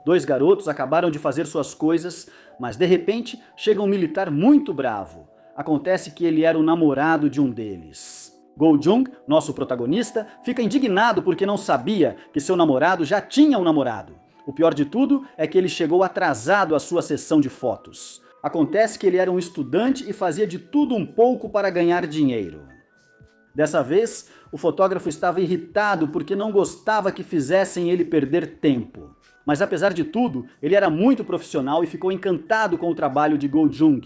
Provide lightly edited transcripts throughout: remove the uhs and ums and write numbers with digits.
Dois garotos acabaram de fazer suas coisas, mas de repente chega um militar muito bravo. Acontece que ele era o namorado de um deles. Go-jung, nosso protagonista, fica indignado porque não sabia que seu namorado já tinha um namorado. O pior de tudo é que ele chegou atrasado à sua sessão de fotos. Acontece que ele era um estudante e fazia de tudo um pouco para ganhar dinheiro. Dessa vez, o fotógrafo estava irritado porque não gostava que fizessem ele perder tempo. Mas apesar de tudo, ele era muito profissional e ficou encantado com o trabalho de Go-jung.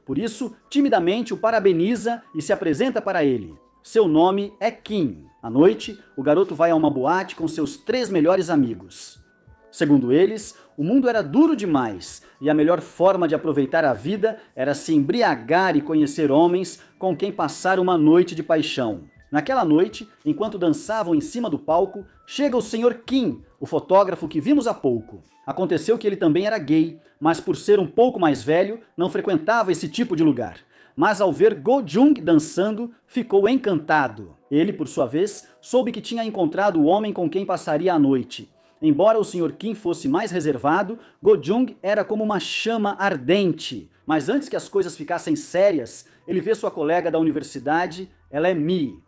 Por isso, timidamente o parabeniza e se apresenta para ele. Seu nome é Kim. À noite, o garoto vai a uma boate com seus 3 melhores amigos. Segundo eles, o mundo era duro demais e a melhor forma de aproveitar a vida era se embriagar e conhecer homens com quem passar uma noite de paixão. Naquela noite, enquanto dançavam em cima do palco, chega o Sr. Kim, o fotógrafo que vimos há pouco. Aconteceu que ele também era gay, mas por ser um pouco mais velho, não frequentava esse tipo de lugar. Mas ao ver Go-jung dançando, ficou encantado. Ele, por sua vez, soube que tinha encontrado o homem com quem passaria a noite. Embora o Sr. Kim fosse mais reservado, Go-jung era como uma chama ardente. Mas antes que as coisas ficassem sérias, ele vê sua colega da universidade, ela é Mi.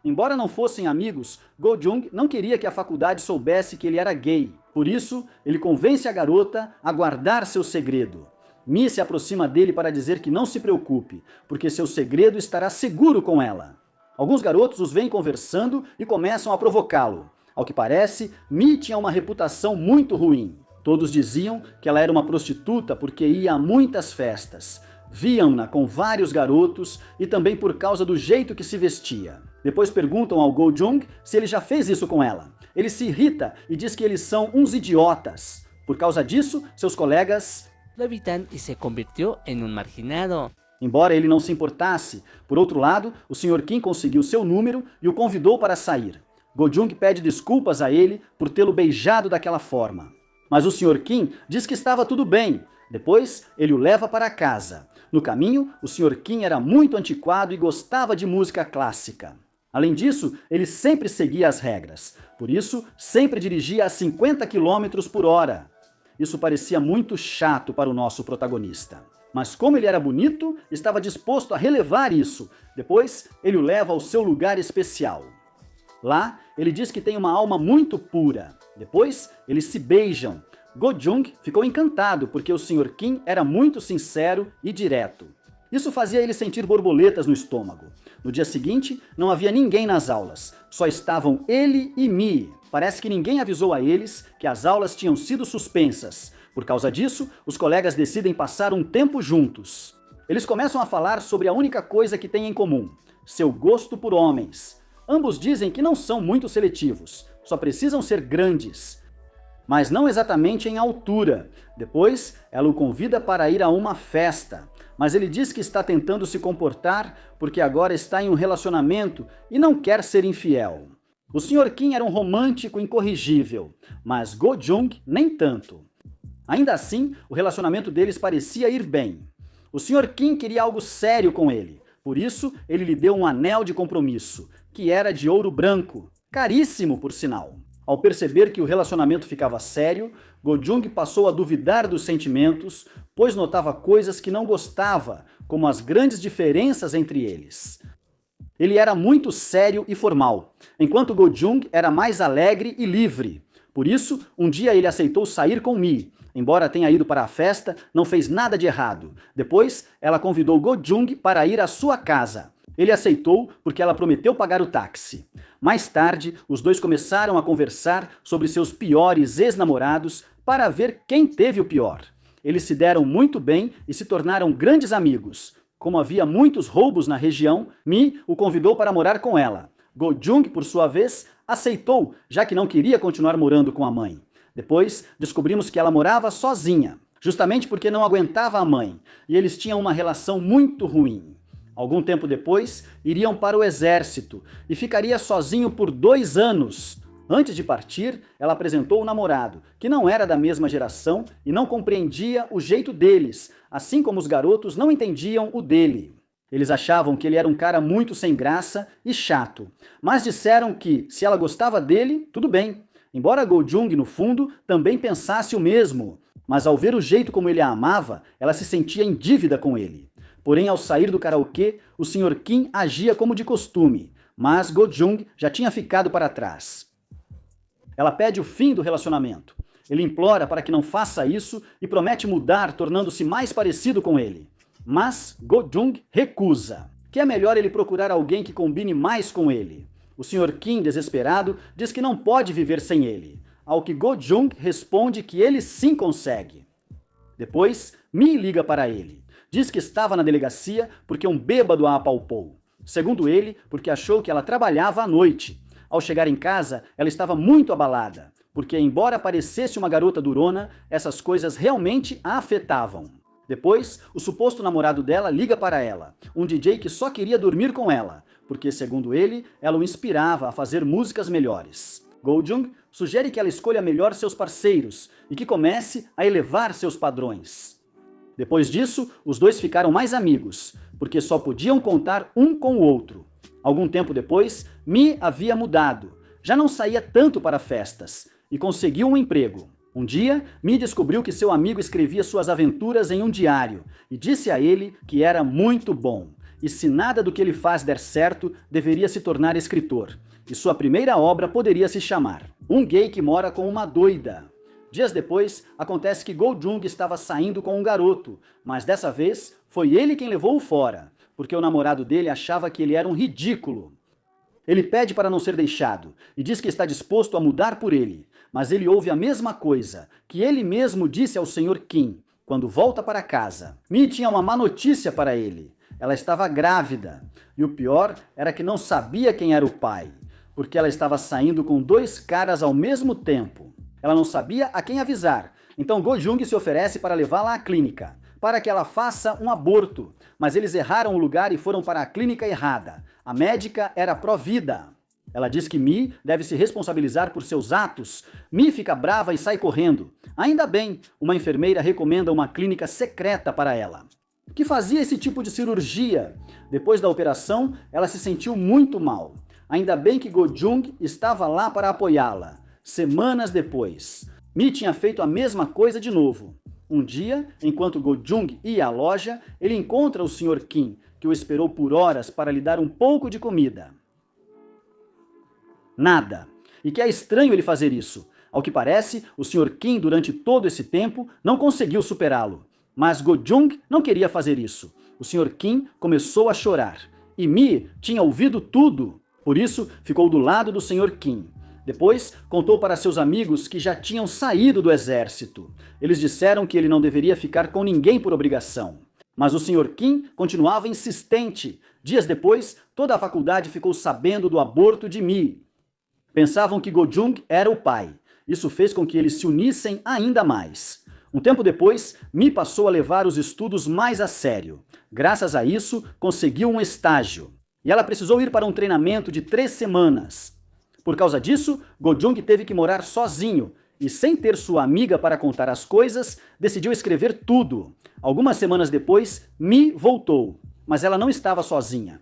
Embora não fossem amigos, Go-jung não queria que a faculdade soubesse que ele era gay. Por isso, ele convence a garota a guardar seu segredo. Mi se aproxima dele para dizer que não se preocupe, porque seu segredo estará seguro com ela. Alguns garotos os veem conversando e começam a provocá-lo. Ao que parece, Mi tinha uma reputação muito ruim. Todos diziam que ela era uma prostituta porque ia a muitas festas. Viam-na com vários garotos e também por causa do jeito que se vestia. Depois perguntam ao Go-jung se ele já fez isso com ela. Ele se irrita e diz que eles são uns idiotas. Por causa disso, seus colegas lo evitan y se convirtió en un marginado. Embora ele não se importasse, por outro lado, o Sr. Kim conseguiu seu número e o convidou para sair. Go-jung pede desculpas a ele por tê-lo beijado daquela forma. Mas o Sr. Kim diz que estava tudo bem. Depois, ele o leva para casa. No caminho, o Sr. Kim era muito antiquado e gostava de música clássica. Além disso, ele sempre seguia as regras. Por isso, sempre dirigia a 50 km por hora. Isso parecia muito chato para o nosso protagonista. Mas como ele era bonito, estava disposto a relevar isso. Depois, ele o leva ao seu lugar especial. Lá, ele diz que tem uma alma muito pura. Depois, eles se beijam. Go-jung ficou encantado porque o Sr. Kim era muito sincero e direto. Isso fazia ele sentir borboletas no estômago. No dia seguinte, não havia ninguém nas aulas. Só estavam ele e Mi. Parece que ninguém avisou a eles que as aulas tinham sido suspensas. Por causa disso, os colegas decidem passar um tempo juntos. Eles começam a falar sobre a única coisa que têm em comum: seu gosto por homens. Ambos dizem que não são muito seletivos, só precisam ser grandes. Mas não exatamente em altura. Depois, ela o convida para ir a uma festa. Mas ele diz que está tentando se comportar porque agora está em um relacionamento e não quer ser infiel. O Sr. Kim era um romântico incorrigível, mas Go-jung nem tanto. Ainda assim, o relacionamento deles parecia ir bem. O Sr. Kim queria algo sério com ele, por isso ele lhe deu um anel de compromisso, que era de ouro branco, caríssimo por sinal. Ao perceber que o relacionamento ficava sério, Go-jung passou a duvidar dos sentimentos, pois notava coisas que não gostava, como as grandes diferenças entre eles. Ele era muito sério e formal, enquanto Go-jung era mais alegre e livre. Por isso, um dia ele aceitou sair com Mi. Embora tenha ido para a festa, não fez nada de errado. Depois, ela convidou Go-jung para ir à sua casa. Ele aceitou porque ela prometeu pagar o táxi. Mais tarde, os dois começaram a conversar sobre seus piores ex-namorados para ver quem teve o pior. Eles se deram muito bem e se tornaram grandes amigos. Como havia muitos roubos na região, Mi o convidou para morar com ela. Go-jung, por sua vez, aceitou, já que não queria continuar morando com a mãe. Depois, descobrimos que ela morava sozinha, justamente porque não aguentava a mãe, e eles tinham uma relação muito ruim. Algum tempo depois, iriam para o exército e ficaria sozinho por 2 anos. Antes de partir, ela apresentou o namorado, que não era da mesma geração e não compreendia o jeito deles, assim como os garotos não entendiam o dele. Eles achavam que ele era um cara muito sem graça e chato, mas disseram que, se ela gostava dele, tudo bem. Embora Go-jung, no fundo, também pensasse o mesmo, mas ao ver o jeito como ele a amava, ela se sentia em dívida com ele. Porém, ao sair do karaokê, o Sr. Kim agia como de costume, mas Go-jung já tinha ficado para trás. Ela pede o fim do relacionamento. Ele implora para que não faça isso e promete mudar, tornando-se mais parecido com ele. Mas Go-jung recusa, que é melhor ele procurar alguém que combine mais com ele. O Sr. Kim, desesperado, diz que não pode viver sem ele, ao que Go-jung responde que ele sim consegue. Depois, Mi liga para ele. Diz que estava na delegacia porque um bêbado a apalpou. Segundo ele, porque achou que ela trabalhava à noite. Ao chegar em casa, ela estava muito abalada, porque embora parecesse uma garota durona, essas coisas realmente a afetavam. Depois, o suposto namorado dela liga para ela, um DJ que só queria dormir com ela, porque, segundo ele, ela o inspirava a fazer músicas melhores. Go-jung sugere que ela escolha melhor seus parceiros e que comece a elevar seus padrões. Depois disso, os dois ficaram mais amigos, porque só podiam contar um com o outro. Algum tempo depois, Mi havia mudado, já não saía tanto para festas e conseguiu um emprego. Um dia, Mi descobriu que seu amigo escrevia suas aventuras em um diário e disse a ele que era muito bom. E se nada do que ele faz der certo, deveria se tornar escritor. E sua primeira obra poderia se chamar Um Gay que Mora com uma Doida. Dias depois, acontece que Go-jung estava saindo com um garoto, mas dessa vez foi ele quem levou-o fora, porque o namorado dele achava que ele era um ridículo. Ele pede para não ser deixado e diz que está disposto a mudar por ele, mas ele ouve a mesma coisa que ele mesmo disse ao Sr. Kim quando volta para casa. Mi tinha uma má notícia para ele. Ela estava grávida e o pior era que não sabia quem era o pai, porque ela estava saindo com dois caras ao mesmo tempo. Ela não sabia a quem avisar, então Go-jung se oferece para levá-la à clínica, para que ela faça um aborto, mas eles erraram o lugar e foram para a clínica errada. A médica era pró-vida. Ela diz que Mi deve se responsabilizar por seus atos. Mi fica brava e sai correndo. Ainda bem, uma enfermeira recomenda uma clínica secreta para ela, que fazia esse tipo de cirurgia. Depois da operação, ela se sentiu muito mal. Ainda bem que Go-jung estava lá para apoiá-la. Semanas depois, Mi tinha feito a mesma coisa de novo. Um dia, enquanto Go-jung ia à loja, ele encontra o Sr. Kim, que o esperou por horas para lhe dar um pouco de comida. Nada. E que é estranho ele fazer isso. Ao que parece, o Sr. Kim, durante todo esse tempo, não conseguiu superá-lo. Mas Go-jung não queria fazer isso. O Sr. Kim começou a chorar. E Mi tinha ouvido tudo. Por isso, ficou do lado do Sr. Kim. Depois, contou para seus amigos que já tinham saído do exército. Eles disseram que ele não deveria ficar com ninguém por obrigação. Mas o Sr. Kim continuava insistente. Dias depois, toda a faculdade ficou sabendo do aborto de Mi. Pensavam que Go-jung era o pai. Isso fez com que eles se unissem ainda mais. Um tempo depois, Mi passou a levar os estudos mais a sério. Graças a isso, conseguiu um estágio. E ela precisou ir para um treinamento de 3 semanas. Por causa disso, Go-jung teve que morar sozinho e, sem ter sua amiga para contar as coisas, decidiu escrever tudo. Algumas semanas depois, Mi voltou, mas ela não estava sozinha.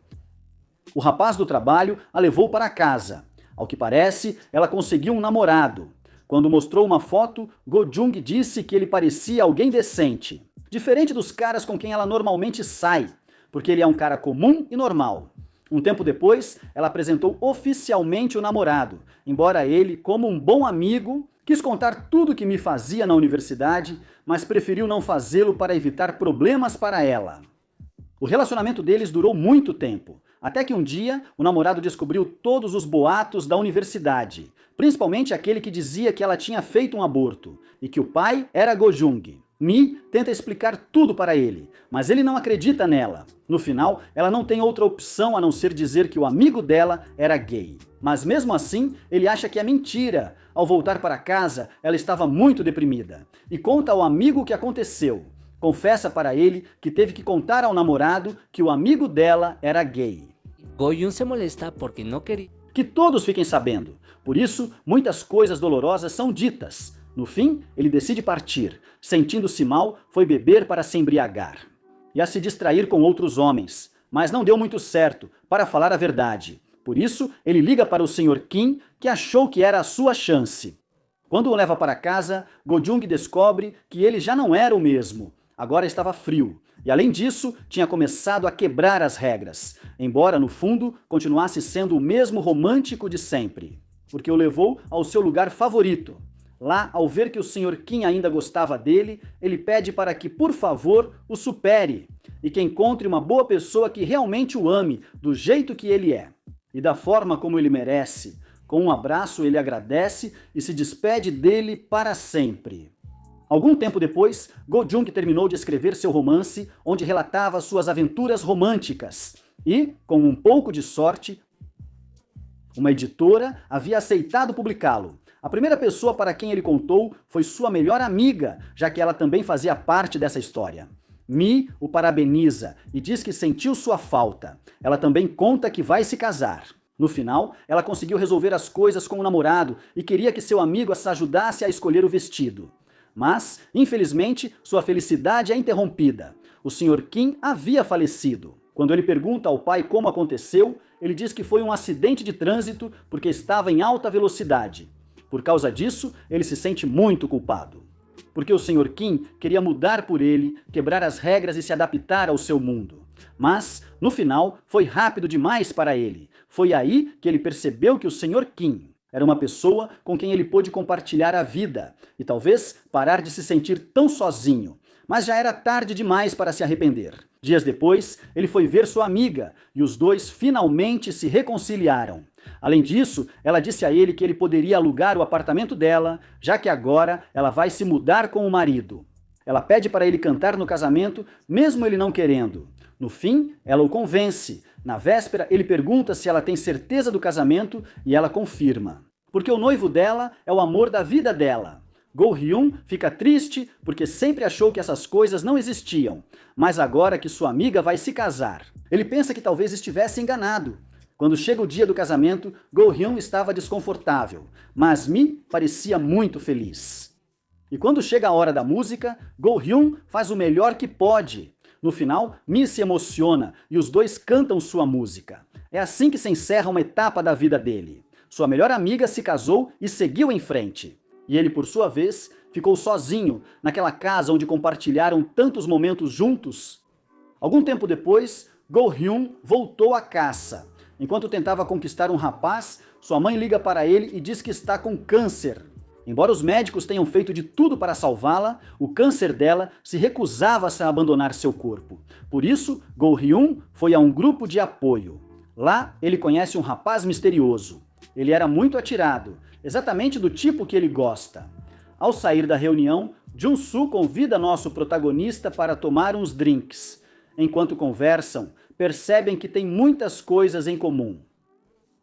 O rapaz do trabalho a levou para casa. Ao que parece, ela conseguiu um namorado. Quando mostrou uma foto, Go-jung disse que ele parecia alguém decente, diferente dos caras com quem ela normalmente sai, porque ele é um cara comum e normal. Um tempo depois, ela apresentou oficialmente o namorado, embora ele, como um bom amigo, quis contar tudo o que Me fazia na universidade, mas preferiu não fazê-lo para evitar problemas para ela. O relacionamento deles durou muito tempo, até que um dia o namorado descobriu todos os boatos da universidade, principalmente aquele que dizia que ela tinha feito um aborto e que o pai era Go-jung. Mi tenta explicar tudo para ele, mas ele não acredita nela. No final, ela não tem outra opção a não ser dizer que o amigo dela era gay. Mas mesmo assim, ele acha que é mentira. Ao voltar para casa, ela estava muito deprimida e conta ao amigo o que aconteceu. Confessa para ele que teve que contar ao namorado que o amigo dela era gay. Go-jung se molesta porque no quería que todos fiquem sabendo. Por isso, muitas coisas dolorosas são ditas. No fim, ele decide partir. Sentindo-se mal, foi beber para se embriagar e a se distrair com outros homens. Mas não deu muito certo, para falar a verdade. Por isso, ele liga para o Sr. Kim, que achou que era a sua chance. Quando o leva para casa, Go-jung descobre que ele já não era o mesmo. Agora estava frio. E além disso, tinha começado a quebrar as regras, embora no fundo continuasse sendo o mesmo romântico de sempre, porque o levou ao seu lugar favorito. Lá, ao ver que o Sr. Kim ainda gostava dele, ele pede para que, por favor, o supere e que encontre uma boa pessoa que realmente o ame do jeito que ele é e da forma como ele merece. Com um abraço, ele agradece e se despede dele para sempre. Algum tempo depois, Go-jung terminou de escrever seu romance, onde relatava suas aventuras românticas. E, com um pouco de sorte, uma editora havia aceitado publicá-lo. A primeira pessoa para quem ele contou foi sua melhor amiga, já que ela também fazia parte dessa história. Mi o parabeniza e diz que sentiu sua falta. Ela também conta que vai se casar. No final, ela conseguiu resolver as coisas com o namorado e queria que seu amigo as ajudasse a escolher o vestido. Mas, infelizmente, sua felicidade é interrompida. O Sr. Kim havia falecido. Quando ele pergunta ao pai como aconteceu, ele diz que foi um acidente de trânsito porque estava em alta velocidade. Por causa disso, ele se sente muito culpado. Porque o Sr. Kim queria mudar por ele, quebrar as regras e se adaptar ao seu mundo. Mas, no final, foi rápido demais para ele. Foi aí que ele percebeu que o Sr. Kim era uma pessoa com quem ele pôde compartilhar a vida e talvez parar de se sentir tão sozinho. Mas já era tarde demais para se arrepender. Dias depois, ele foi ver sua amiga e os dois finalmente se reconciliaram. Além disso, ela disse a ele que ele poderia alugar o apartamento dela, já que agora ela vai se mudar com o marido. Ela pede para ele cantar no casamento, mesmo ele não querendo. No fim, ela o convence. Na véspera, ele pergunta se ela tem certeza do casamento e ela confirma. Porque o noivo dela é o amor da vida dela. Go-hyun fica triste porque sempre achou que essas coisas não existiam, mas agora que sua amiga vai se casar, ele pensa que talvez estivesse enganado. Quando chega o dia do casamento, Go-hyun estava desconfortável, mas Mi parecia muito feliz. E quando chega a hora da música, Go-hyun faz o melhor que pode. No final, Mi se emociona e os dois cantam sua música. É assim que se encerra uma etapa da vida dele. Sua melhor amiga se casou e seguiu em frente. E ele, por sua vez, ficou sozinho naquela casa onde compartilharam tantos momentos juntos. Algum tempo depois, Go-hyun voltou à caça. Enquanto tentava conquistar um rapaz, sua mãe liga para ele e diz que está com câncer. Embora os médicos tenham feito de tudo para salvá-la, o câncer dela se recusava a abandonar seu corpo. Por isso, Go-hyun foi a um grupo de apoio. Lá, ele conhece um rapaz misterioso. Ele era muito atirado, exatamente do tipo que ele gosta. Ao sair da reunião, Jun-soo convida nosso protagonista para tomar uns drinks. Enquanto conversam, percebem que têm muitas coisas em comum.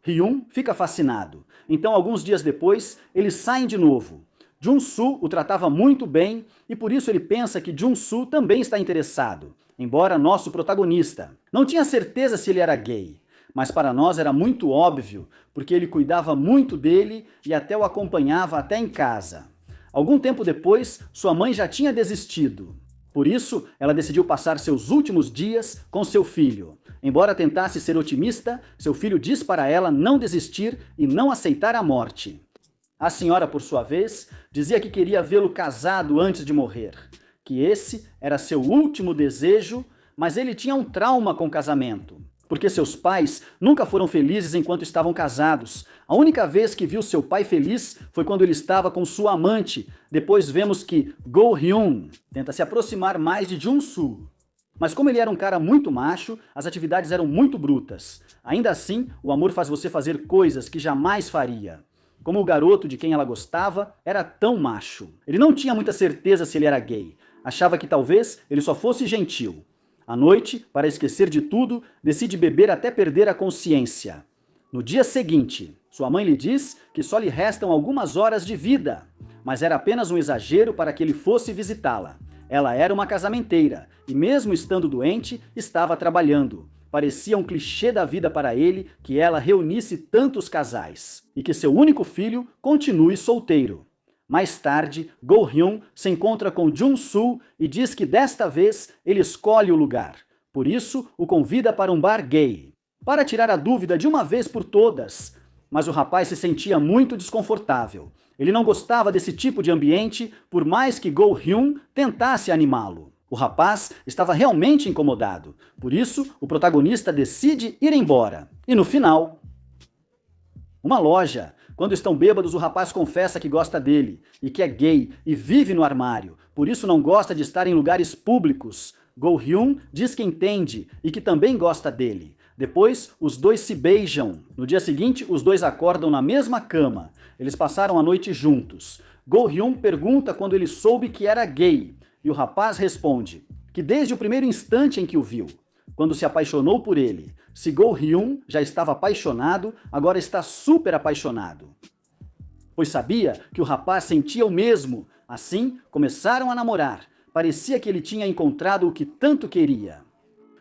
Hyun fica fascinado. Então, alguns dias depois, eles saem de novo. Jun-soo o tratava muito bem e por isso ele pensa que Jun-soo também está interessado, embora nosso protagonista não tinha certeza se ele era gay. Mas para nós era muito óbvio, porque ele cuidava muito dele e até o acompanhava até em casa. Algum tempo depois, sua mãe já tinha desistido. Por isso, ela decidiu passar seus últimos dias com seu filho. Embora tentasse ser otimista, seu filho diz para ela não desistir e não aceitar a morte. A senhora, por sua vez, dizia que queria vê-lo casado antes de morrer, que esse era seu último desejo, mas ele tinha um trauma com o casamento. Porque seus pais nunca foram felizes enquanto estavam casados. A única vez que viu seu pai feliz foi quando ele estava com sua amante. Depois vemos que Go-hyun tenta se aproximar mais de Jun-soo. Mas como ele era um cara muito macho, as atividades eram muito brutas. Ainda assim, o amor faz você fazer coisas que jamais faria. Como o garoto de quem ela gostava era tão macho. Ele não tinha muita certeza se ele era gay. Achava que talvez ele só fosse gentil. À noite, para esquecer de tudo, decide beber até perder a consciência. No dia seguinte, sua mãe lhe diz que só lhe restam algumas horas de vida, mas era apenas um exagero para que ele fosse visitá-la. Ela era uma casamenteira e, mesmo estando doente, estava trabalhando. Parecia um clichê da vida para ele que ela reunisse tantos casais e que seu único filho continue solteiro. Mais tarde, Go-hyun se encontra com Jun-soo e diz que desta vez ele escolhe o lugar. Por isso, o convida para um bar gay, para tirar a dúvida de uma vez por todas. Mas o rapaz se sentia muito desconfortável. Ele não gostava desse tipo de ambiente, por mais que Go-hyun tentasse animá-lo. O rapaz estava realmente incomodado, por isso o protagonista decide ir embora. E no final, uma loja. Quando estão bêbados, o rapaz confessa que gosta dele e que é gay e vive no armário, por isso não gosta de estar em lugares públicos. Go-hyun diz que entende e que também gosta dele. Depois, os dois se beijam. No dia seguinte, os dois acordam na mesma cama. Eles passaram a noite juntos. Go-hyun pergunta quando ele soube que era gay, e o rapaz responde que desde o primeiro instante em que o viu, quando se apaixonou por ele. Se Go-hyun já estava apaixonado, agora está super apaixonado, pois sabia que o rapaz sentia o mesmo. Assim, começaram a namorar. Parecia que ele tinha encontrado o que tanto queria.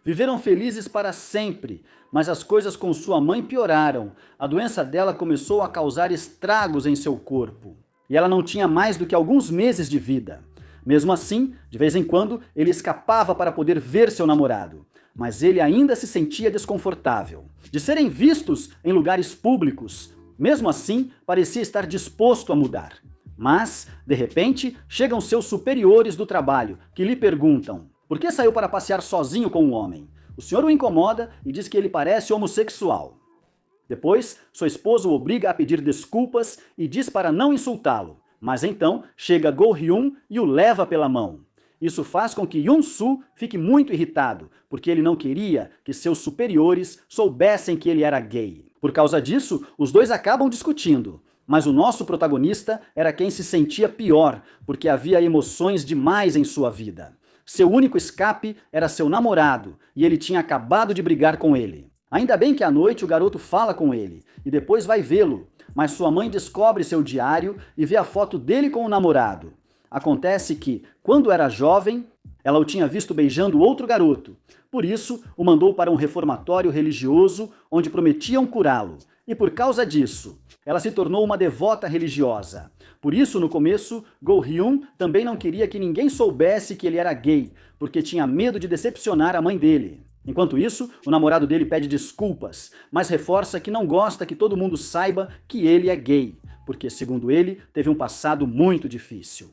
Viveram felizes para sempre, mas as coisas com sua mãe pioraram. A doença dela começou a causar estragos em seu corpo, e ela não tinha mais do que alguns meses de vida. Mesmo assim, de vez em quando, ele escapava para poder ver seu namorado, mas ele ainda se sentia desconfortável de serem vistos em lugares públicos. Mesmo assim, parecia estar disposto a mudar. Mas, de repente, chegam seus superiores do trabalho, que lhe perguntam: por que saiu para passear sozinho com um homem? O senhor o incomoda e diz que ele parece homossexual. Depois, sua esposa o obriga a pedir desculpas e diz para não insultá-lo. Mas então, chega Go-hyun e o leva pela mão. Isso faz com que Yoon-soo fique muito irritado, porque ele não queria que seus superiores soubessem que ele era gay. Por causa disso, os dois acabam discutindo. Mas o nosso protagonista era quem se sentia pior, porque havia emoções demais em sua vida. Seu único escape era seu namorado, e ele tinha acabado de brigar com ele. Ainda bem que à noite o garoto fala com ele, e depois vai vê-lo, mas sua mãe descobre seu diário e vê a foto dele com o namorado. Acontece que, quando era jovem, ela o tinha visto beijando outro garoto. Por isso, o mandou para um reformatório religioso, onde prometiam curá-lo. E por causa disso, ela se tornou uma devota religiosa. Por isso, no começo, Go-hyun também não queria que ninguém soubesse que ele era gay, porque tinha medo de decepcionar a mãe dele. Enquanto isso, o namorado dele pede desculpas, mas reforça que não gosta que todo mundo saiba que ele é gay, porque, segundo ele, teve um passado muito difícil.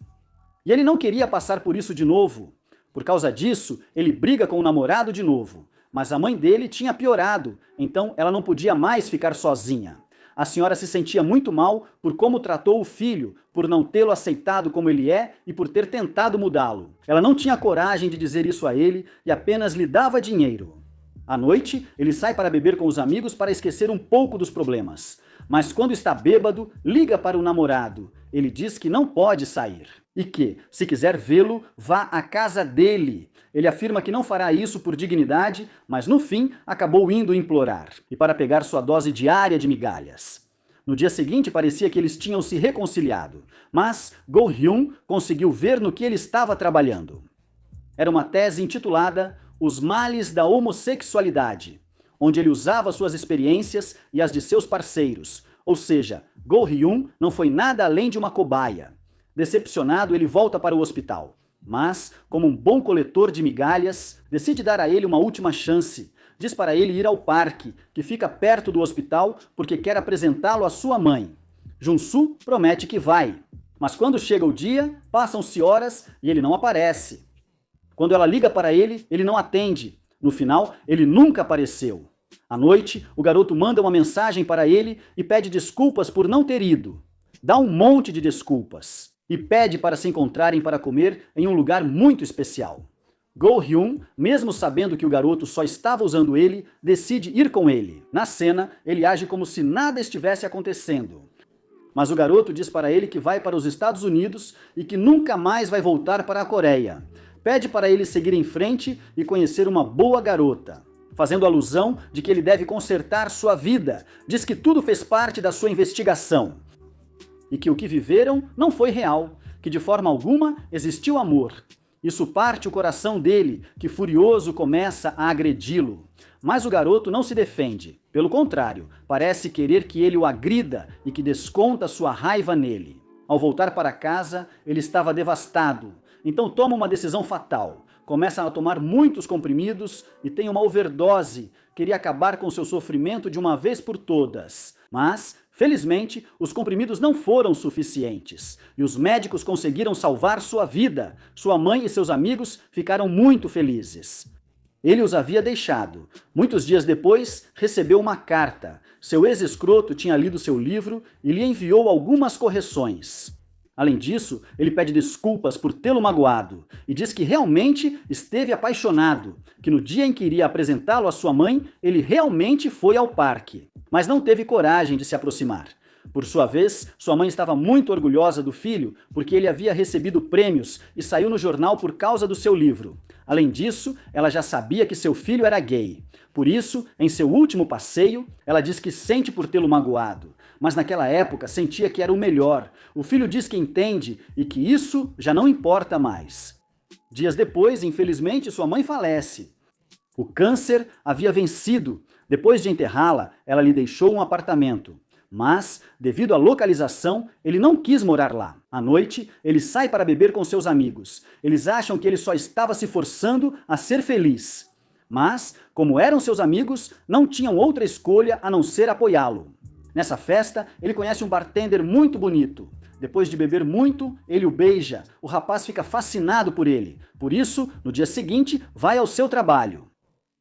E ele não queria passar por isso de novo. Por causa disso, ele briga com o namorado de novo. Mas a mãe dele tinha piorado, então ela não podia mais ficar sozinha. A senhora se sentia muito mal por como tratou o filho, por não tê-lo aceitado como ele é e por ter tentado mudá-lo. Ela não tinha coragem de dizer isso a ele e apenas lhe dava dinheiro. À noite, ele sai para beber com os amigos para esquecer um pouco dos problemas. Mas quando está bêbado, liga para o namorado. Ele diz que não pode sair e que, se quiser vê-lo, vá à casa dele. Ele afirma que não fará isso por dignidade, mas no fim acabou indo implorar, e para pegar sua dose diária de migalhas. No dia seguinte parecia que eles tinham se reconciliado, mas Go-hyun conseguiu ver no que ele estava trabalhando. Era uma tese intitulada Os Males da Homossexualidade, onde ele usava suas experiências e as de seus parceiros, ou seja, Go-hyun não foi nada além de uma cobaia. Decepcionado, ele volta para o hospital. Mas, como um bom coletor de migalhas, decide dar a ele uma última chance. Diz para ele ir ao parque, que fica perto do hospital, porque quer apresentá-lo à sua mãe. Jun-soo promete que vai. Mas quando chega o dia, passam-se horas e ele não aparece. Quando ela liga para ele, ele não atende. No final, ele nunca apareceu. À noite, o garoto manda uma mensagem para ele e pede desculpas por não ter ido. Dá um monte de desculpas. E pede para se encontrarem para comer em um lugar muito especial. Go-hyun, mesmo sabendo que o garoto só estava usando ele, decide ir com ele. Na cena, ele age como se nada estivesse acontecendo. Mas o garoto diz para ele que vai para os Estados Unidos e que nunca mais vai voltar para a Coreia. Pede para ele seguir em frente e conhecer uma boa garota, fazendo alusão de que ele deve consertar sua vida. Diz que tudo fez parte da sua investigação. E que o que viveram não foi real, que de forma alguma existiu amor. Isso parte o coração dele, que furioso começa a agredi-lo. Mas o garoto não se defende. Pelo contrário, parece querer que ele o agrida e que desconta sua raiva nele. Ao voltar para casa, ele estava devastado. Então toma uma decisão fatal. Começa a tomar muitos comprimidos e tem uma overdose. Queria acabar com seu sofrimento de uma vez por todas. Mas Felizmente, os comprimidos não foram suficientes e os médicos conseguiram salvar sua vida. Sua mãe e seus amigos ficaram muito felizes. Ele os havia deixado. Muitos dias depois, recebeu uma carta. Seu ex-escroto tinha lido seu livro e lhe enviou algumas correções. Além disso, ele pede desculpas por tê-lo magoado e diz que realmente esteve apaixonado, que no dia em que iria apresentá-lo à sua mãe, ele realmente foi ao parque, mas não teve coragem de se aproximar. Por sua vez, sua mãe estava muito orgulhosa do filho porque ele havia recebido prêmios e saiu no jornal por causa do seu livro. Além disso, ela já sabia que seu filho era gay. Por isso, em seu último passeio, ela diz que sente por tê-lo magoado, mas naquela época sentia que era o melhor. O filho diz que entende e que isso já não importa mais. Dias depois, infelizmente, sua mãe falece. O câncer havia vencido. Depois de enterrá-la, ela lhe deixou um apartamento. Mas, devido à localização, ele não quis morar lá. À noite, ele sai para beber com seus amigos. Eles acham que ele só estava se forçando a ser feliz. Mas, como eram seus amigos, não tinham outra escolha a não ser apoiá-lo. Nessa festa, ele conhece um bartender muito bonito. Depois de beber muito, ele o beija. O rapaz fica fascinado por ele. Por isso, no dia seguinte, vai ao seu trabalho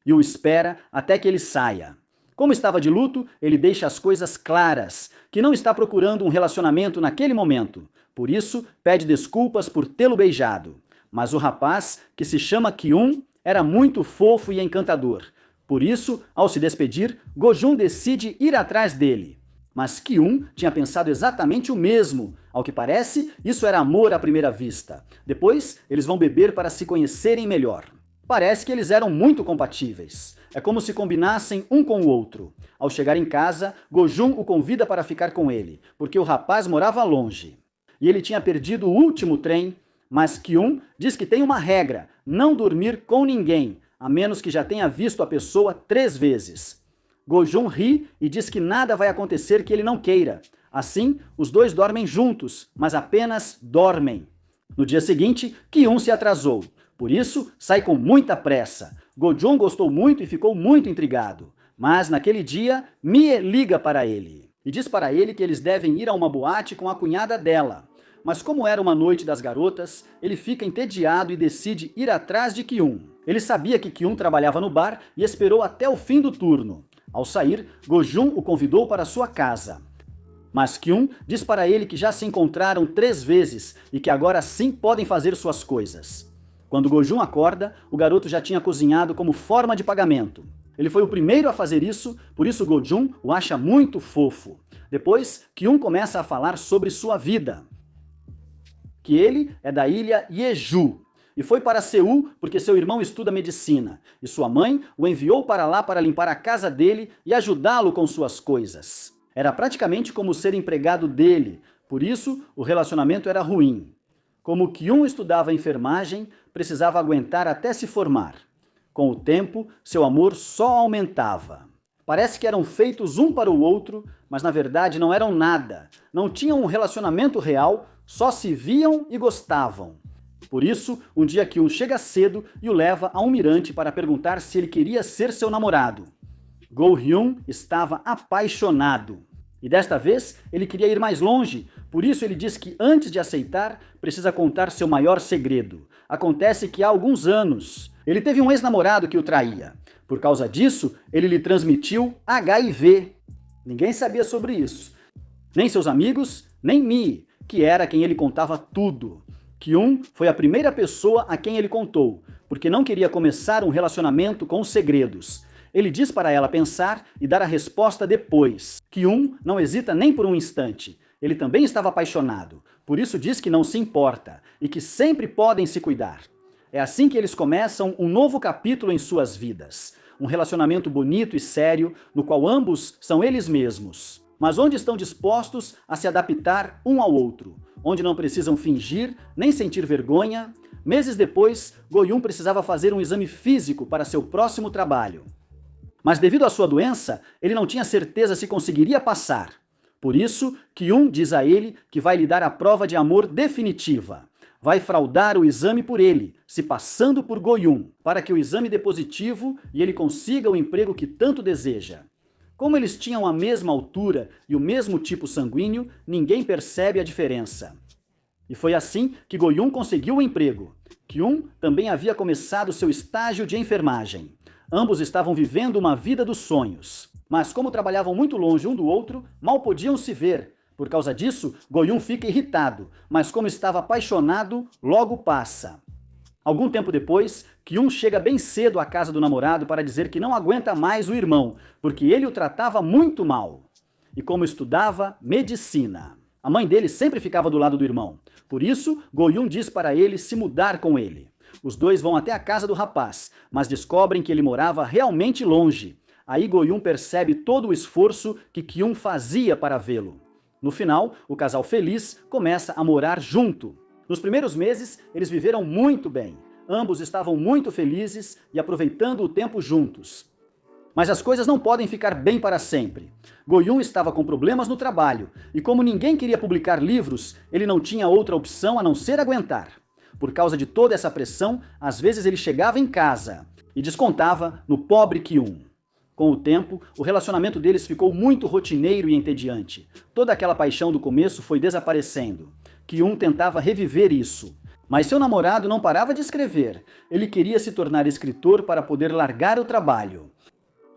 e o espera até que ele saia. Como estava de luto, ele deixa as coisas claras, que não está procurando um relacionamento naquele momento. Por isso, pede desculpas por tê-lo beijado. Mas o rapaz, que se chama Kyun, era muito fofo e encantador. Por isso, ao se despedir, Go-jun decide ir atrás dele. Mas Kyun tinha pensado exatamente o mesmo. Ao que parece, isso era amor à primeira vista. Depois, eles vão beber para se conhecerem melhor. Parece que eles eram muito compatíveis. É como se combinassem um com o outro. Ao chegar em casa, Go-jun o convida para ficar com ele, porque o rapaz morava longe. E ele tinha perdido o último trem, mas Kyun diz que tem uma regra: não dormir com ninguém, a menos que já tenha visto a pessoa 3 vezes. Go-jun ri e diz que nada vai acontecer que ele não queira. Assim, os dois dormem juntos, mas apenas dormem. No dia seguinte, Kyun se atrasou. Por isso, sai com muita pressa. Go-jun gostou muito e ficou muito intrigado. Mas, naquele dia, Mie liga para ele e diz para ele que eles devem ir a uma boate com a cunhada dela. Mas como era uma noite das garotas, ele fica entediado e decide ir atrás de Kyun. Ele sabia que Kyun trabalhava no bar e esperou até o fim do turno. Ao sair, Go-jun o convidou para sua casa. Mas Kyun diz para ele que já se encontraram 3 vezes e que agora sim podem fazer suas coisas. Quando Go-jun acorda, o garoto já tinha cozinhado como forma de pagamento. Ele foi o primeiro a fazer isso, por isso Go-jun o acha muito fofo. Depois, Kyun começa a falar sobre sua vida. Que ele é da ilha Jeju e foi para Seul porque seu irmão estuda medicina e sua mãe o enviou para lá para limpar a casa dele e ajudá-lo com suas coisas. Era praticamente como ser empregado dele, por isso o relacionamento era ruim. Como Kyun estudava enfermagem, precisava aguentar até se formar. Com o tempo, seu amor só aumentava. Parece que eram feitos um para o outro, mas na verdade não eram nada. Não tinham um relacionamento real, só se viam e gostavam. Por isso, um dia Kyun chega cedo e o leva a um mirante para perguntar se ele queria ser seu namorado. Go-hyun estava apaixonado. E desta vez, ele queria ir mais longe, por isso ele diz que antes de aceitar, precisa contar seu maior segredo. Acontece que há alguns anos, ele teve um ex-namorado que o traía. Por causa disso, ele lhe transmitiu HIV. Ninguém sabia sobre isso. Nem seus amigos, nem Mi, que era quem ele contava tudo. Kyun foi a primeira pessoa a quem ele contou, porque não queria começar um relacionamento com segredos. Ele diz para ela pensar e dar a resposta depois. Kyun não hesita nem por um instante. Ele também estava apaixonado, por isso diz que não se importa e que sempre podem se cuidar. É assim que eles começam um novo capítulo em suas vidas. Um relacionamento bonito e sério, no qual ambos são eles mesmos, mas onde estão dispostos a se adaptar um ao outro, onde não precisam fingir nem sentir vergonha. Meses depois, Go-hyun precisava fazer um exame físico para seu próximo trabalho. Mas devido à sua doença, ele não tinha certeza se conseguiria passar. Por isso, Kyun diz a ele que vai lhe dar a prova de amor definitiva. Vai fraudar o exame por ele, se passando por Go-hyun, para que o exame dê positivo e ele consiga o emprego que tanto deseja. Como eles tinham a mesma altura e o mesmo tipo sanguíneo, ninguém percebe a diferença. E foi assim que Go-yun conseguiu o emprego. Kyun também havia começado seu estágio de enfermagem. Ambos estavam vivendo uma vida dos sonhos. Mas como trabalhavam muito longe um do outro, mal podiam se ver. Por causa disso, Go-yun fica irritado, mas como estava apaixonado, logo passa. Algum tempo depois, Kyun chega bem cedo à casa do namorado para dizer que não aguenta mais o irmão, porque ele o tratava muito mal. E como estudava medicina. A mãe dele sempre ficava do lado do irmão. Por isso, Go-yun diz para ele se mudar com ele. Os dois vão até a casa do rapaz, mas descobrem que ele morava realmente longe. Aí Go-yun percebe todo o esforço que Kyun fazia para vê-lo. No final, o casal feliz começa a morar junto. Nos primeiros meses, eles viveram muito bem. Ambos estavam muito felizes e aproveitando o tempo juntos. Mas as coisas não podem ficar bem para sempre. Go-yun estava com problemas no trabalho, e como ninguém queria publicar livros, ele não tinha outra opção a não ser aguentar. Por causa de toda essa pressão, às vezes ele chegava em casa e descontava no pobre Kyun. Com o tempo, o relacionamento deles ficou muito rotineiro e entediante. Toda aquela paixão do começo foi desaparecendo. Kyun tentava reviver isso. Mas seu namorado não parava de escrever. Ele queria se tornar escritor para poder largar o trabalho.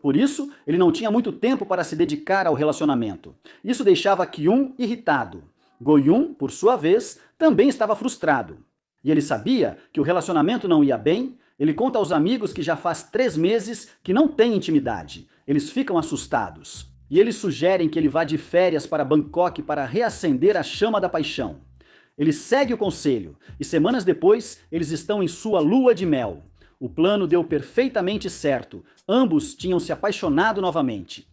Por isso, ele não tinha muito tempo para se dedicar ao relacionamento. Isso deixava Kyun irritado. Go-yun, por sua vez, também estava frustrado. E ele sabia que o relacionamento não ia bem. Ele conta aos amigos que já faz 3 meses que não tem intimidade. Eles ficam assustados. E eles sugerem que ele vá de férias para Bangkok para reacender a chama da paixão. Ele segue o conselho, e semanas depois, eles estão em sua lua de mel. O plano deu perfeitamente certo. Ambos tinham se apaixonado novamente.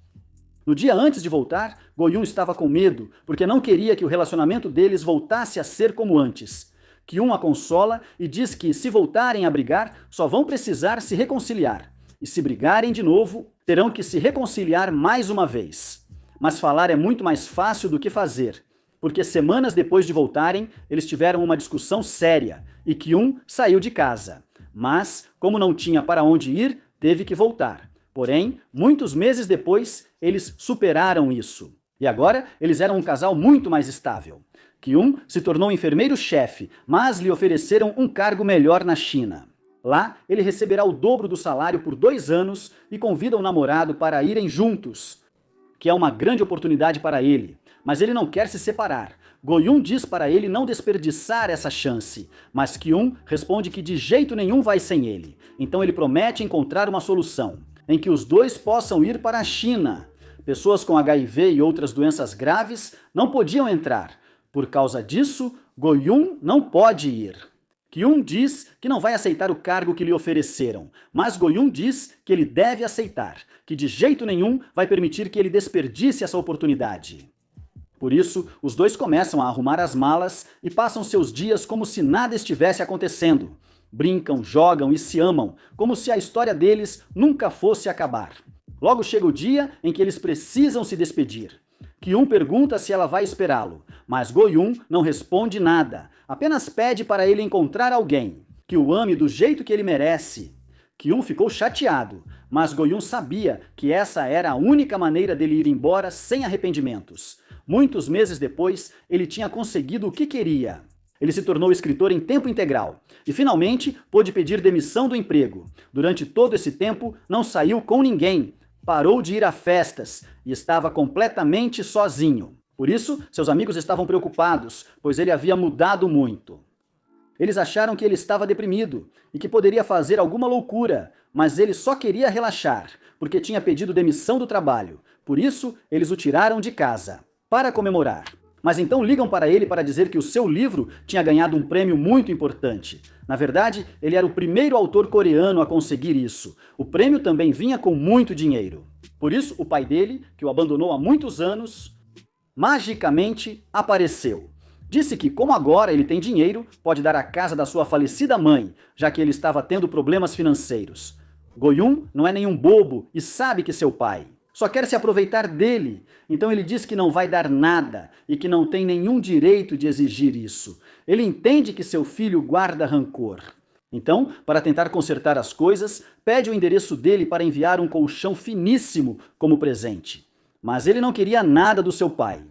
No dia antes de voltar, Go-yun estava com medo, porque não queria que o relacionamento deles voltasse a ser como antes. Kyun a consola e diz que, se voltarem a brigar, só vão precisar se reconciliar. E se brigarem de novo, terão que se reconciliar mais uma vez. Mas falar é muito mais fácil do que fazer, porque semanas depois de voltarem, eles tiveram uma discussão séria, e Kyun saiu de casa. Mas, como não tinha para onde ir, teve que voltar. Porém, muitos meses depois, eles superaram isso. E agora, eles eram um casal muito mais estável. Kyun se tornou enfermeiro-chefe, mas lhe ofereceram um cargo melhor na China. Lá, ele receberá o dobro do salário por 2 anos e convida o namorado para irem juntos, que é uma grande oportunidade para ele. Mas ele não quer se separar. Go-yun diz para ele não desperdiçar essa chance, mas Kyun responde que de jeito nenhum vai sem ele. Então ele promete encontrar uma solução, em que os dois possam ir para a China. Pessoas com HIV e outras doenças graves não podiam entrar. Por causa disso, Go-yun não pode ir. Kyun diz que não vai aceitar o cargo que lhe ofereceram, mas Go-yun diz que ele deve aceitar, que de jeito nenhum vai permitir que ele desperdice essa oportunidade. Por isso, os dois começam a arrumar as malas e passam seus dias como se nada estivesse acontecendo. Brincam, jogam e se amam, como se a história deles nunca fosse acabar. Logo chega o dia em que eles precisam se despedir. Kyun pergunta se ela vai esperá-lo, mas Go-yun não responde nada, apenas pede para ele encontrar alguém, que o ame do jeito que ele merece. Kyun ficou chateado, mas Go-yun sabia que essa era a única maneira dele ir embora sem arrependimentos. Muitos meses depois, ele tinha conseguido o que queria. Ele se tornou escritor em tempo integral e finalmente pôde pedir demissão do emprego. Durante todo esse tempo, não saiu com ninguém, parou de ir a festas e estava completamente sozinho. Por isso, seus amigos estavam preocupados, pois ele havia mudado muito. Eles acharam que ele estava deprimido e que poderia fazer alguma loucura, mas ele só queria relaxar, porque tinha pedido demissão do trabalho. Por isso, eles o tiraram de casa, para comemorar. Mas então ligam para ele para dizer que o seu livro tinha ganhado um prêmio muito importante. Na verdade, ele era o primeiro autor coreano a conseguir isso. O prêmio também vinha com muito dinheiro. Por isso, o pai dele, que o abandonou há muitos anos, magicamente apareceu. Disse que, como agora ele tem dinheiro, pode dar a casa da sua falecida mãe, já que ele estava tendo problemas financeiros. Go-yun não é nenhum bobo e sabe que seu pai só quer se aproveitar dele, então ele diz que não vai dar nada e que não tem nenhum direito de exigir isso. Ele entende que seu filho guarda rancor. Então, para tentar consertar as coisas, pede o endereço dele para enviar um colchão finíssimo como presente. Mas ele não queria nada do seu pai.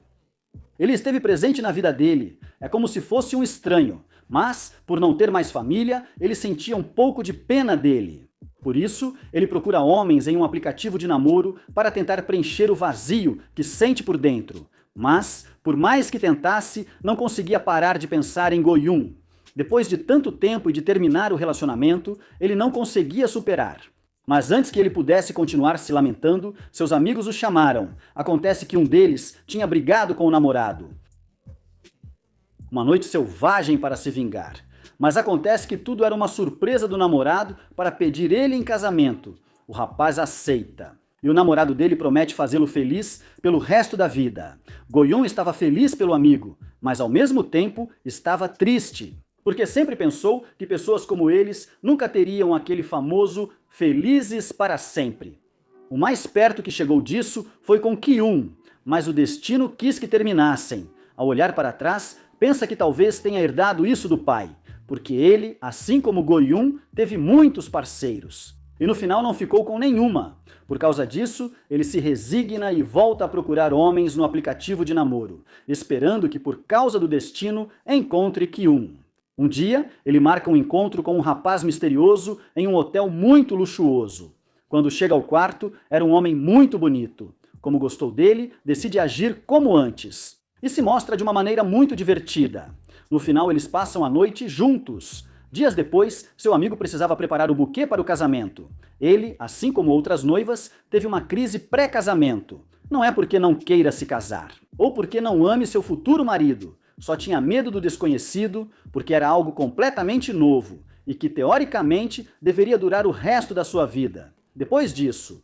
Ele esteve presente na vida dele, é como se fosse um estranho, mas, por não ter mais família, ele sentia um pouco de pena dele. Por isso, ele procura homens em um aplicativo de namoro para tentar preencher o vazio que sente por dentro. Mas, por mais que tentasse, não conseguia parar de pensar em Go-yoon. Depois de tanto tempo e de terminar o relacionamento, ele não conseguia superar. Mas antes que ele pudesse continuar se lamentando, seus amigos o chamaram. Acontece que um deles tinha brigado com o namorado. Uma noite selvagem para se vingar. Mas acontece que tudo era uma surpresa do namorado para pedir ele em casamento. O rapaz aceita. E o namorado dele promete fazê-lo feliz pelo resto da vida. Go-yoon estava feliz pelo amigo, mas ao mesmo tempo estava triste. Porque sempre pensou que pessoas como eles nunca teriam aquele famoso felizes para sempre. O mais perto que chegou disso foi com Ki-yoon, mas o destino quis que terminassem. Ao olhar para trás, pensa que talvez tenha herdado isso do pai, porque ele, assim como Go-yoon, teve muitos parceiros. E no final não ficou com nenhuma. Por causa disso, ele se resigna e volta a procurar homens no aplicativo de namoro, esperando que por causa do destino encontre Ki-yoon. Um dia, ele marca um encontro com um rapaz misterioso em um hotel muito luxuoso. Quando chega ao quarto, era um homem muito bonito. Como gostou dele, decide agir como antes. E se mostra de uma maneira muito divertida. No final, eles passam a noite juntos. Dias depois, seu amigo precisava preparar o buquê para o casamento. Ele, assim como outras noivas, teve uma crise pré-casamento. Não é porque não queira se casar, ou porque não ame seu futuro marido. Só tinha medo do desconhecido, porque era algo completamente novo e que, teoricamente, deveria durar o resto da sua vida. Depois disso,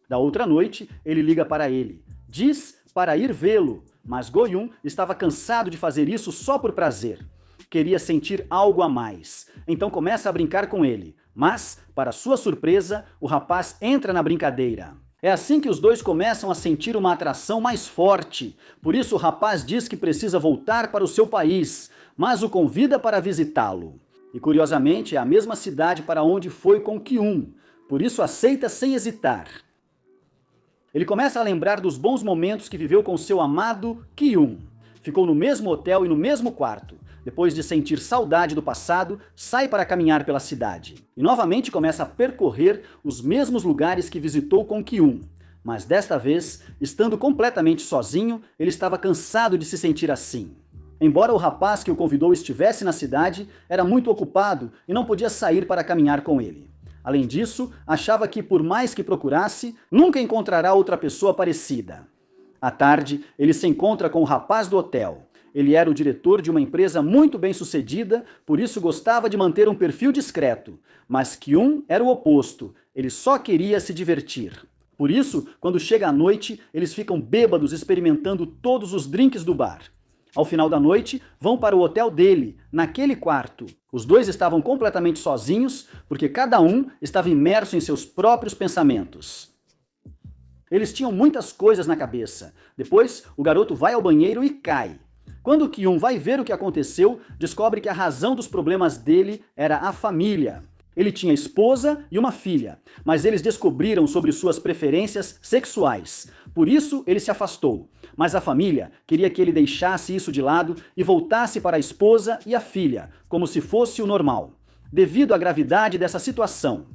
da outra noite, ele liga para ele. Diz para ir vê-lo, mas Go-yoon estava cansado de fazer isso só por prazer. Queria sentir algo a mais, então começa a brincar com ele. Mas, para sua surpresa, o rapaz entra na brincadeira. É assim que os dois começam a sentir uma atração mais forte. Por isso o rapaz diz que precisa voltar para o seu país, mas o convida para visitá-lo. E curiosamente é a mesma cidade para onde foi com Ki-yoon. Por isso aceita sem hesitar. Ele começa a lembrar dos bons momentos que viveu com seu amado Ki-yoon. Ficou no mesmo hotel e no mesmo quarto. Depois de sentir saudade do passado, sai para caminhar pela cidade. E novamente começa a percorrer os mesmos lugares que visitou com Ki-yoon. Mas desta vez, estando completamente sozinho, ele estava cansado de se sentir assim. Embora o rapaz que o convidou estivesse na cidade, era muito ocupado e não podia sair para caminhar com ele. Além disso, achava que, por mais que procurasse, nunca encontrará outra pessoa parecida. À tarde, ele se encontra com o rapaz do hotel. Ele era o diretor de uma empresa muito bem-sucedida, por isso gostava de manter um perfil discreto. Mas Ki-yoon era o oposto, ele só queria se divertir. Por isso, quando chega a noite, eles ficam bêbados experimentando todos os drinks do bar. Ao final da noite, vão para o hotel dele, naquele quarto. Os dois estavam completamente sozinhos, porque cada um estava imerso em seus próprios pensamentos. Eles tinham muitas coisas na cabeça. Depois, o garoto vai ao banheiro e cai. Quando Ki-yoon vai ver o que aconteceu, descobre que a razão dos problemas dele era a família. Ele tinha esposa e uma filha, mas eles descobriram sobre suas preferências sexuais. Por isso, ele se afastou. Mas a família queria que ele deixasse isso de lado e voltasse para a esposa e a filha, como se fosse o normal. Devido à gravidade dessa situação,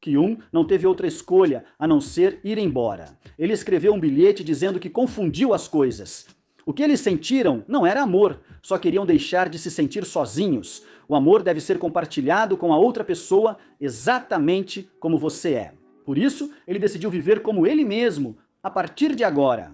Ki-yoon não teve outra escolha a não ser ir embora. Ele escreveu um bilhete dizendo que confundiu as coisas. O que eles sentiram não era amor, só queriam deixar de se sentir sozinhos. O amor deve ser compartilhado com a outra pessoa exatamente como você é. Por isso, ele decidiu viver como ele mesmo, a partir de agora.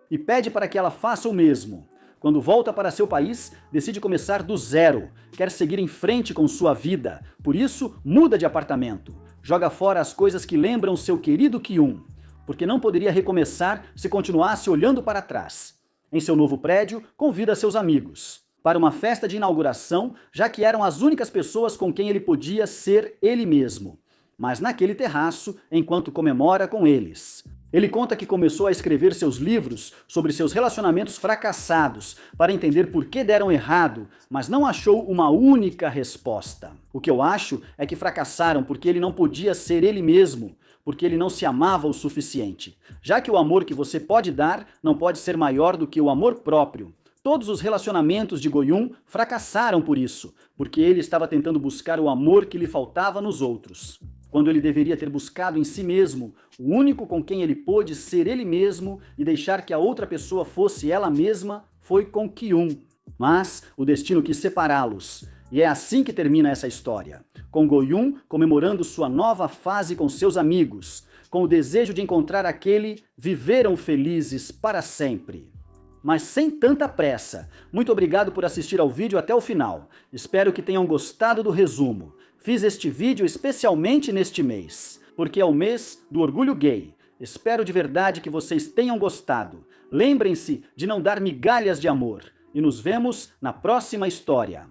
E pede para que ela faça o mesmo. Quando volta para seu país, decide começar do zero. Quer seguir em frente com sua vida. Por isso, muda de apartamento. Joga fora as coisas que lembram seu querido Ki-yoon. Porque não poderia recomeçar se continuasse olhando para trás. Em seu novo prédio, convida seus amigos para uma festa de inauguração, já que eram as únicas pessoas com quem ele podia ser ele mesmo. Mas naquele terraço, enquanto comemora com eles, Ele conta que começou a escrever seus livros sobre seus relacionamentos fracassados para entender por que deram errado, mas não achou uma única resposta. O que eu acho é que fracassaram porque ele não podia ser ele mesmo, porque ele não se amava o suficiente. Já que o amor que você pode dar não pode ser maior do que o amor próprio. Todos os relacionamentos de Go-yoon fracassaram por isso, porque ele estava tentando buscar o amor que lhe faltava nos outros, quando ele deveria ter buscado em si mesmo, o único com quem ele pôde ser ele mesmo e deixar que a outra pessoa fosse ela mesma, foi com Kyun. Mas o destino quis separá-los. E é assim que termina essa história, com Go-yoon comemorando sua nova fase com seus amigos, com o desejo de encontrar aquele viveram felizes para sempre. Mas sem tanta pressa. Muito obrigado por assistir ao vídeo até o final. Espero que tenham gostado do resumo. Fiz este vídeo especialmente neste mês, porque é o mês do orgulho gay. Espero de verdade que vocês tenham gostado. Lembrem-se de não dar migalhas de amor. E nos vemos na próxima história.